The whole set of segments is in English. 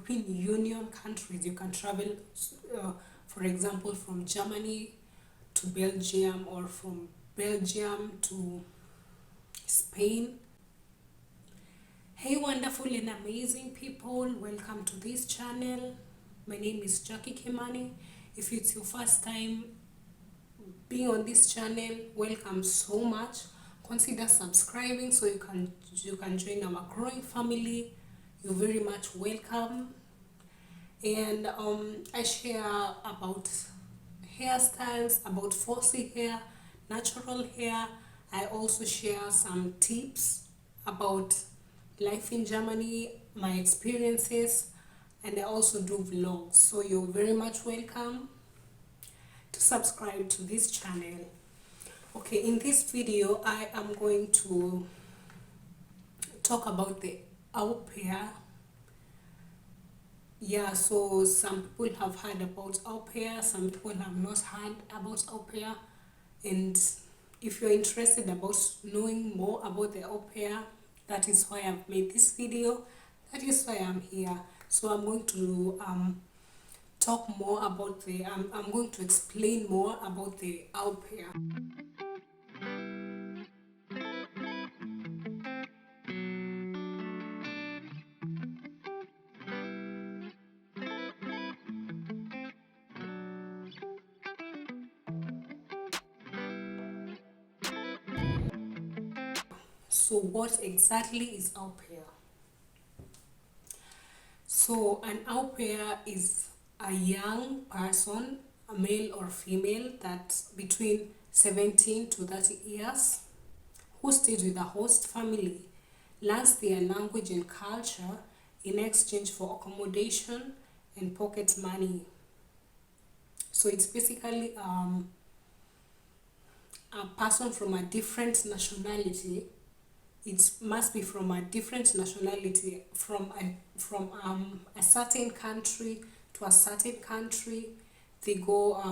European Union countries. You can travel, for example, from Germany to Belgium, or from Belgium to Spain. Hey wonderful and amazing people, welcome to this channel. My name is Jackie Kimani. If it's your first time being on this channel, welcome so much. Consider subscribing so you can join our growing family. You're very much welcome. And I share about hairstyles, about falsy hair, natural hair. I also share some tips about life in Germany, my experiences, and I also do vlogs. So you're very much welcome to subscribe to this channel. Okay, in this video I am going to talk about the au pair. Yeah, so some people have heard about au pair, some people have not heard about au pair, and if you're interested about knowing more about the au pair, that is why I've made this video. That is why I'm here. So I'm going to talk more about I'm going to explain more about the au pair. So what exactly is au pair? So an au pair is a young person, a male or female, that's between 17 to 30 years, who stays with the host family, learns their language and culture in exchange for accommodation and pocket money. So it's basically a person from a different nationality. It must be from a different nationality, from a certain country to a certain country. They go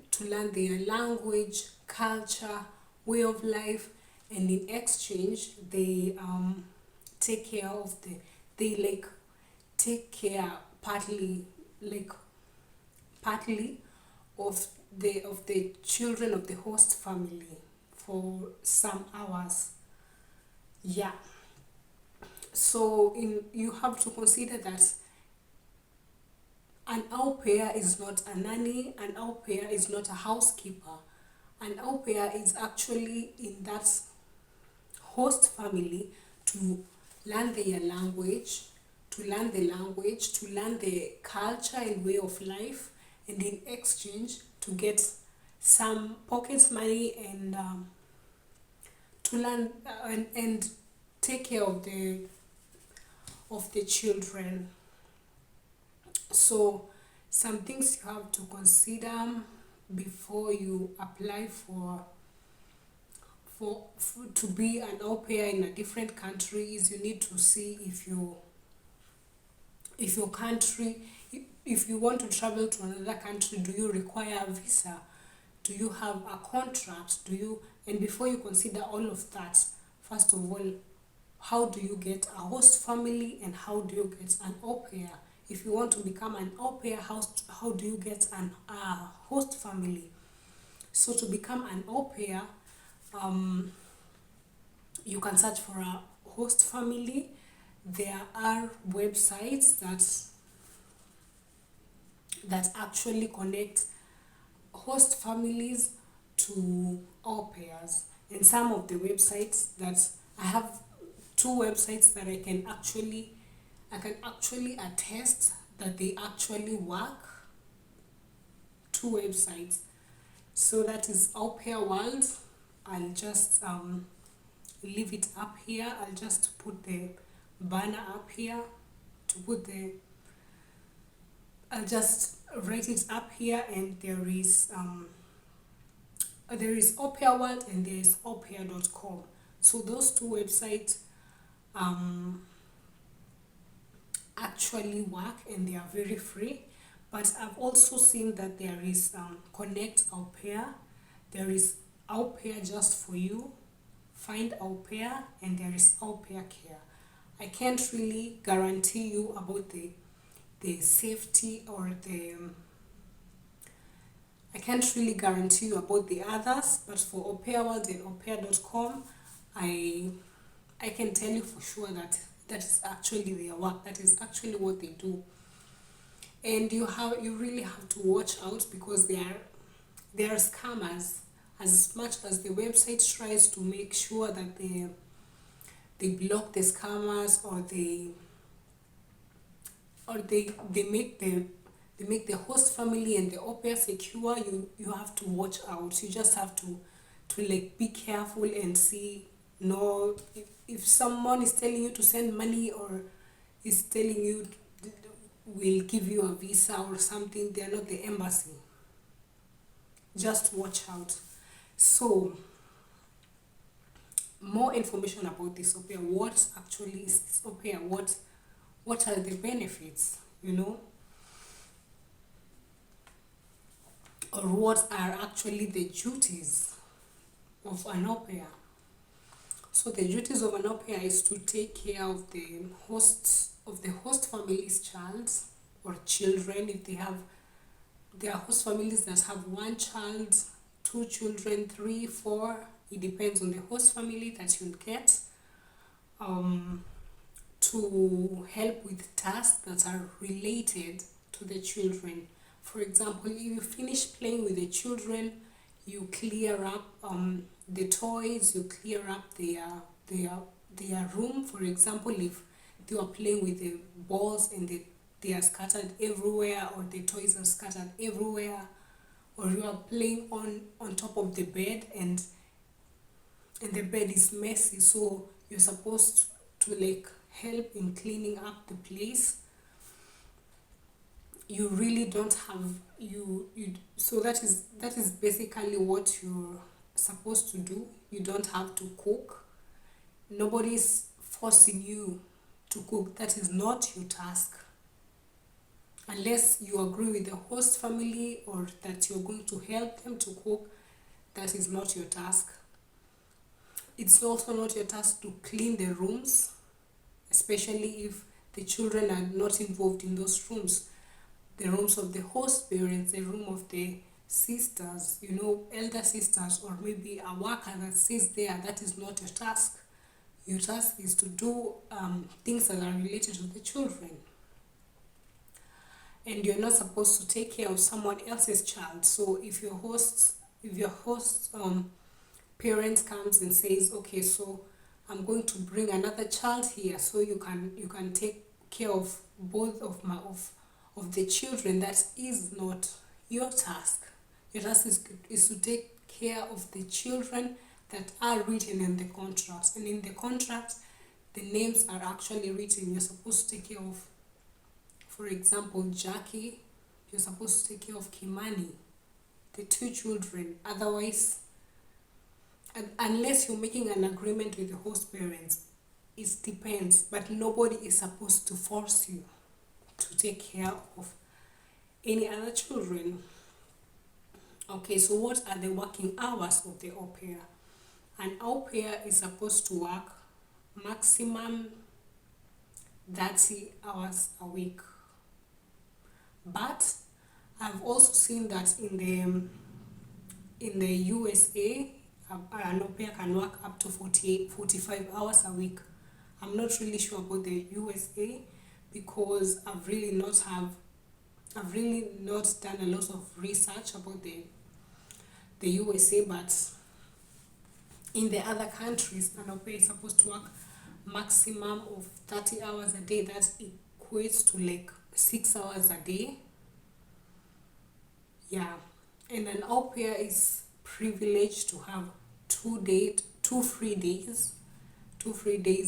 to learn their language, culture, way of life, and in exchange they take care of take care partly of the children of the host family for some hours. Yeah, so you have to consider that an au pair is not a nanny, an au pair is not a housekeeper. An au pair is actually in that host family to learn their language, to learn the culture and way of life, and in exchange to get some pocket money and to learn and take care of the children. So some things you have to consider before you apply for to be an au pair in a different country is you need to see if your country, if you want to travel to another country, do you require a visa? Do you have a contract? And before you consider all of that, first of all, how do you get a host family and how do you get an au pair? If you want to become an au pair, how do you get an host family? So to become an au pair, you can search for a host family. There are websites that actually connect host families to au pairs. And some of the websites that I have, two websites that I can actually attest that they actually work. Two websites. So that is Au Pair World. I'll just leave it up here. I'll just put the banner up here to put I'll just write it up here, and there is Au Pair World and there is aupair.com. So those two websites actually work and they are very free. But I've also seen that there is Connect Au Pair, there is Au Pair Just For You, Find Au Pair, and there is Au Pair Care. I can't really guarantee you about the safety or the I can't really guarantee you about the others, but for Au Pair World and aupair.com, I I can tell you for sure that that is actually their work. That is actually what they do. And you really have to watch out because they are scammers. As much as the website tries to make sure that they block the scammers, or they make the host family and the au pair secure, you have to watch out. You just have to like be careful and see. No, if someone is telling you to send money, or is telling you will give you a visa or something, they are not the embassy. Just watch out. So more information about this au pair. What actually is this au pair? What are the benefits, or what are actually the duties of an au pair? So the duties of an au pair is to take care of the host family's child or children. If they have there are host families that have one child, two children, three, four. It depends on the host family that you'll get. Um, to help with tasks that are related to the children. For example, if you finish playing with the children, you clear up the toys, you clear up their room. For example, if they are playing with the balls and they are scattered everywhere, or the toys are scattered everywhere, or you are playing on top of the bed, and the bed is messy, so you're supposed to like help in cleaning up the place. You really don't have you so that is basically what you're supposed to do. You don't have to cook. Nobody's forcing you to cook. That is not your task, unless you agree with the host family or that you're going to help them to cook. That is not your task. It's also not your task to clean the rooms, especially if the children are not involved in those rooms. The rooms of the host parents, the room of the sisters, elder sisters, or maybe a worker that sits there. That is not your task. Your task is to do things that are related to the children. And you're not supposed to take care of someone else's child. So if your host parent comes and says, okay, so I'm going to bring another child here, so you can take care of both of the children. That is not your task. Your task is to take care of the children that are written in the contract. And in the contract, the names are actually written. You're supposed to take care of, for example, Jackie. You're supposed to take care of Kimani, the two children. Otherwise, unless you're making an agreement with the host parents, it depends. But nobody is supposed to force you to take care of any other children. Okay, so what are the working hours of the au pair? An au pair is supposed to work maximum 30 hours a week. But I've also seen that in the USA, an au pair can work up to 45 hours a week. I'm not really sure about the USA because I've really not done a lot of research about the USA, but in the other countries, an au pair is supposed to work maximum of 30 hours a day. That equates to like 6 hours a day. Yeah, and an au pair is privileged to have 2 free days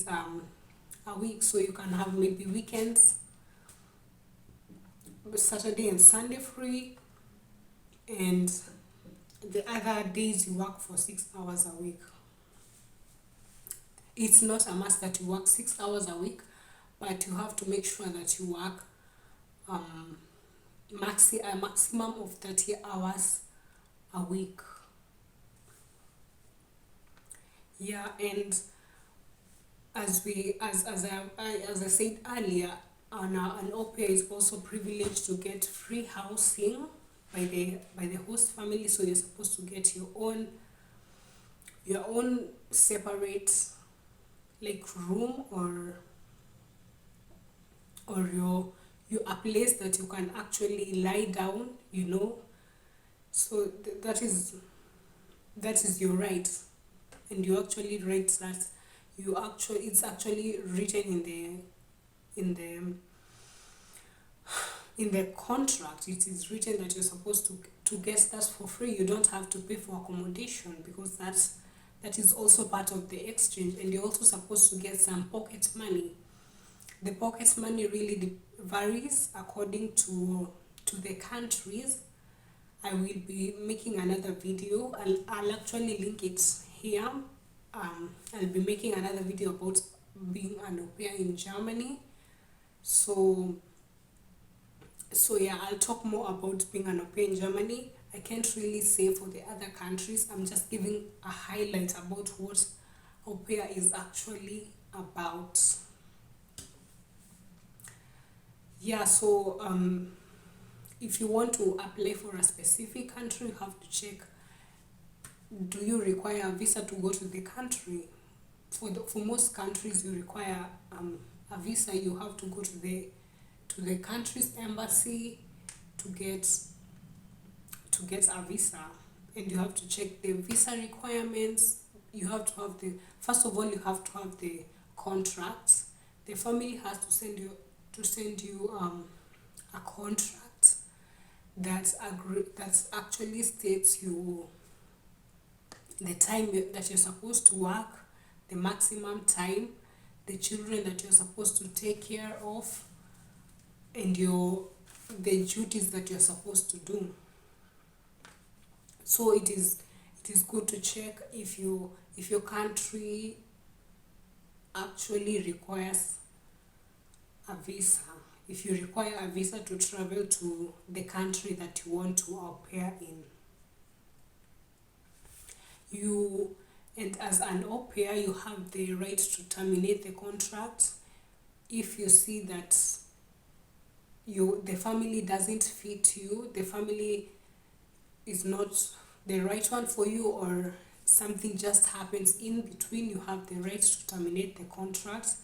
a week. So you can have maybe weekends, Saturday and Sunday free, and the other days you work for 6 hours a week. It's not a must that you work 6 hours a week, but you have to make sure that you work a maximum of 30 hours a week. Yeah, and as I said earlier, an au pair is also privileged to get free housing by the host family. So you're supposed to get your own separate like room, or your a place that you can actually lie down, so that is your right. And you actually write that, it's actually written in the in the contract. It is written that you're supposed to get that for free. You don't have to pay for accommodation, because that is also part of the exchange. And you're also supposed to get some pocket money. The pocket money really varies according to the countries. I will be making another video. I'll actually link it here. I'll be making another video about being an au pair in Germany. So yeah, I'll talk more about being an au pair in Germany. I can't really say for the other countries. I'm just giving a highlight about what au pair is actually about. Yeah, so if you want to apply for a specific country, you have to check, do you require a visa to go to the country? For most countries, you require a visa. You have to go to the country's embassy to get a visa, and you have to check the visa requirements. You have to have first of all, you have to have the contracts. The family has to send you a contract that actually states the time that you're supposed to work, the maximum time, the children that you're supposed to take care of, and the duties that you're supposed to do. So it is good to check if your country actually requires a visa. If you require a visa to travel to the country that you want to au pair in, and as an au pair, you have the right to terminate the contract if you see that the family doesn't fit you, the family is not the right one for you, or something just happens in between. You have the right to terminate the contract.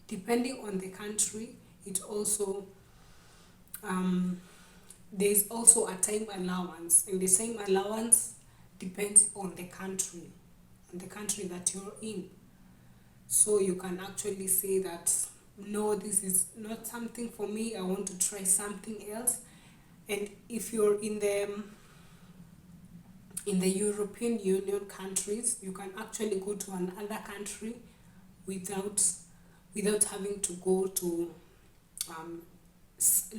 Depending on the country, it also there's also a time allowance, and the same allowance depends on the country that you're in. So you can actually say that, no, this is not something for me, I want to try something else. And if you're in the European Union countries, you can actually go to another country without having to go to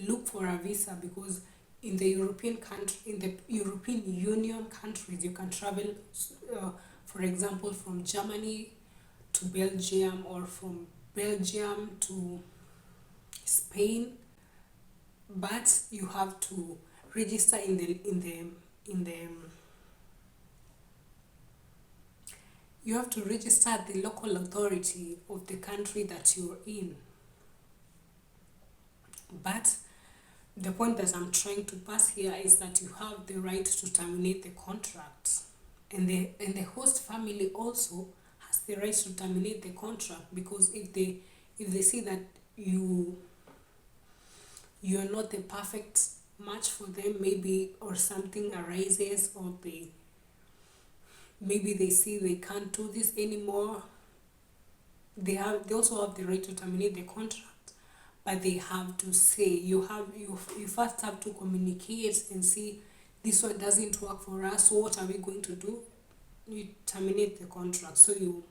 look for a visa, because in the European Union countries, you can travel, for example, from Germany to Belgium, or from Belgium to Spain, but you have to register in the you have to register at the local authority of the country that you're in. But the point that I'm trying to pass here is that you have the right to terminate the contract, and the host family also has the right to terminate the contract, because if they see that you're not the perfect match for them, maybe, or something arises, or maybe they see they can't do this anymore, they also have the right to terminate the contract. But they have to say, you first have to communicate and see, this one doesn't work for us, so what are we going to do? You terminate the contract. So you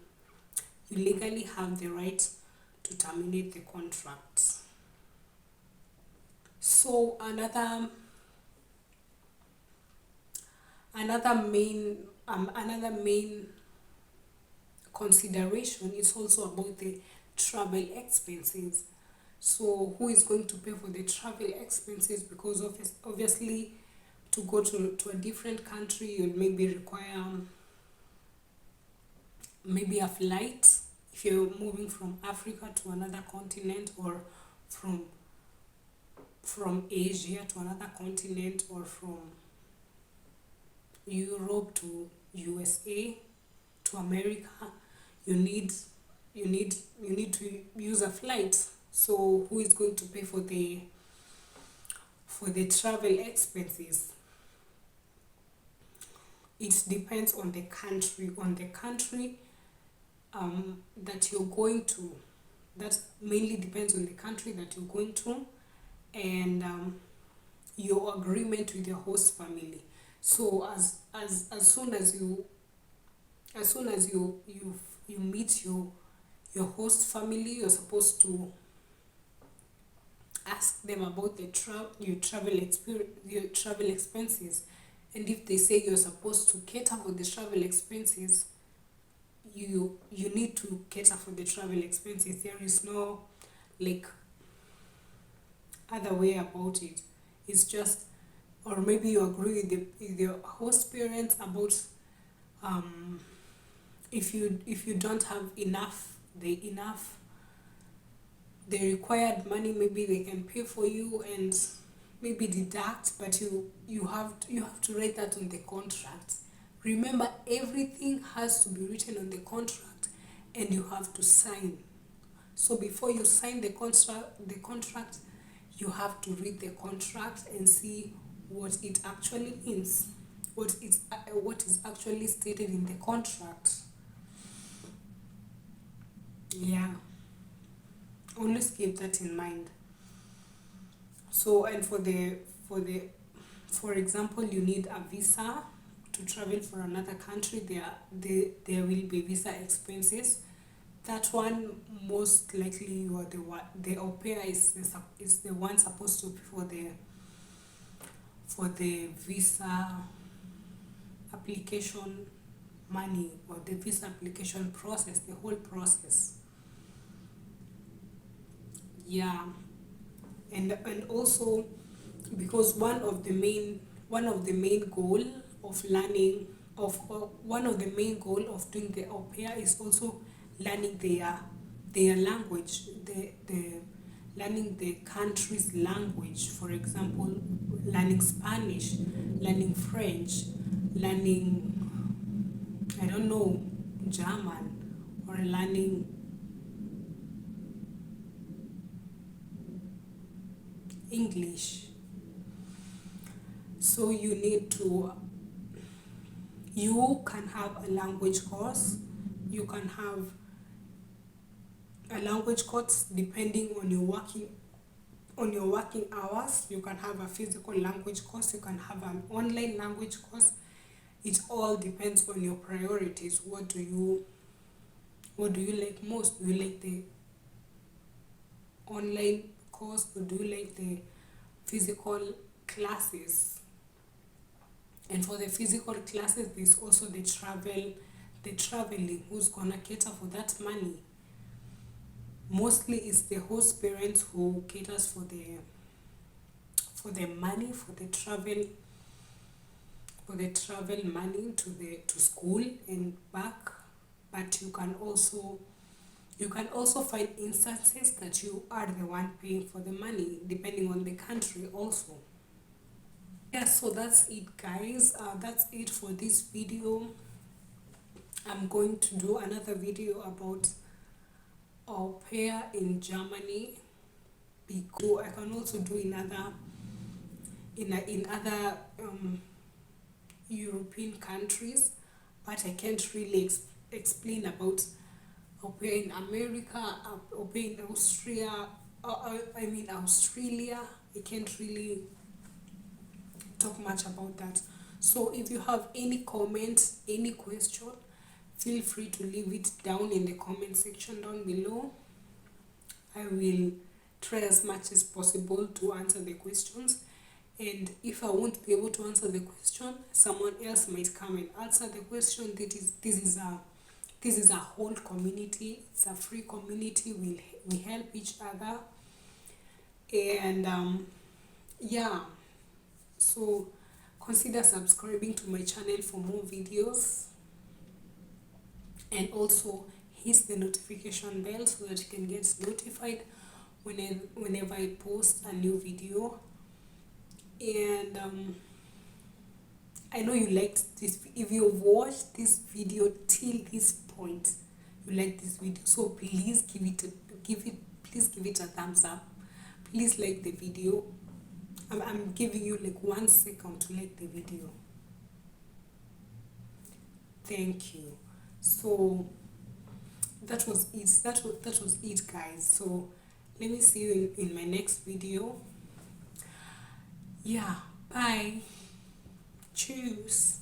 legally have the right to terminate the contract. So another main consideration is also about the travel expenses. So who is going to pay for the travel expenses? Because obviously to go to a different country, you'll maybe require maybe a flight. if you're moving from Africa to another continent, or from Asia to another continent, or from Europe to USA to America, you need to use a flight. So who is going to pay for the travel expenses? It depends on the country. That you're going to. That mainly depends on the country that you're going to, and your agreement with your host family. So as soon as you meet your host family, you're supposed to ask them about your travel expenses. And if they say you're supposed to cater for the travel expenses, you need to cater for the travel expenses. There is no like other way about it. It's just, or maybe you agree with your host parents about if you don't have the required money, maybe they can pay for you and maybe deduct, but you have to write that on the contract. Remember, everything has to be written on the contract, and you have to sign. So before you sign the contract, you have to read the contract and see what it actually means, what is actually stated in the contract. Yeah, always keep that in mind. So, and for example, you need a visa to travel for another country. There will be visa expenses. That one, most likely you are the au pair is the one supposed to pay for the visa application money, or the visa application process, the whole process. Yeah, and also, because one of the main goal of learning one of the main goal of doing the au pair is also learning their language, the learning the country's language. For example, learning Spanish, learning French, learning, I don't know, German, or learning English. So you can have a language course. You can have a language course depending on your working hours. You can have a physical language course. You can have an online language course. It all depends on your priorities. What do you like most? Do you like the online course, or do you like the physical classes? And for the physical classes, there's also the traveling. Who's gonna cater for that money? Mostly it's the host parents who caters for the money, for the travel money to school and back. But you can also find instances that you are the one paying for the money, depending on the country also. Yeah, so that's it, guys. That's it for this video. I'm going to do another video about au pair in Germany, because I can also do in other European countries, but I can't really explain about au pair in America, au pair in Australia. Australia. I can't really talk much about that. So if you have any comment, any question, feel free to leave it down in the comment section down below. I will try as much as possible to answer the questions, and if I won't be able to answer the question, someone else might come and answer the question. This is a whole community. It's a free community. We help each other, and yeah. So consider subscribing to my channel for more videos, and also hit the notification bell so that you can get notified whenever I post a new video. And I know you liked this. If you watched this video till this point, you like this video, so please please give it a thumbs up. Please like the video. I'm giving you like 1 second to like the video. Thank you. So that was it. That was it, guys. So let me see you in my next video. Yeah, bye. Cheers.